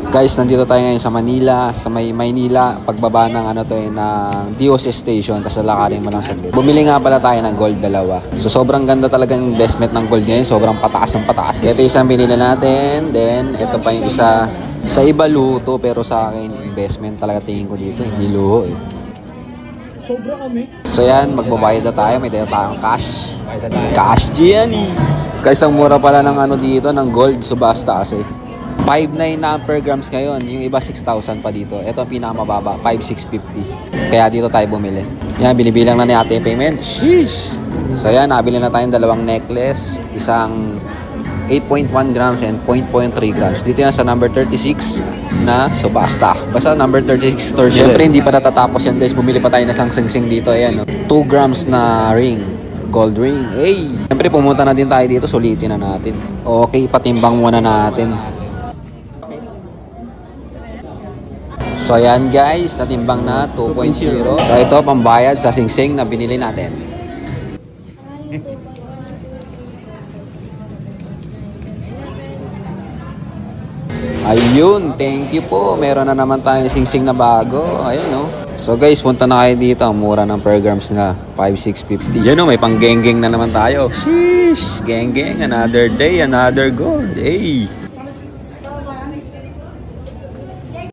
Guys, nandito tayo ngayon sa Manila, sa Maynila, pagbaba ng ng DOS station, tapos lalakarin mo lang saglit. Bumili nga pala tayo ng gold dalawa. So sobrang ganda talaga ng investment ng gold ngayon, sobrang pataas ng pataas. Ito isang binili natin, then ito pa yung isa. Sa iba luho to, pero sa akin investment talaga tingin ko dito, hindi luho eh. Sobra kami. So yan, magbabayad na tayo, may dala tayong cash. Cash dyan eh. Guys, ang mura pala ng dito, ng gold subasta kasi. 5.9 na per grams ngayon. Yung iba 6,000 pa dito. Ito ang pinakamababa, 5,650. Kaya dito tayo bumili. Yan, binibilang na ni ate payment. Sheesh! So yan, nabili na tayong dalawang necklace. Isang 8.1 grams and 0.3 grams. Dito yan sa number 36 na subasta. Basta number 36 store. Siyempre hindi pa natatapos yan guys. Bumili pa tayo na isang sing-sing dito. Ayan, 2 grams na ring. Gold ring. Hey! Siyempre pumunta na din tayo dito. Sulitin na natin. Okay, patimbang muna natin. So ayan guys, natimbang na 2.0. So ito pambayad sa sing-sing na binili natin. Ayun, thank you po. Meron na naman tayong sing-sing na bago. Ayun no. So guys, punta na kayo dito. Ang mura ng per grams na 5,650. Yan may pang geng-geng na naman tayo. Sheesh, geng-geng, another day, another gold. Hey.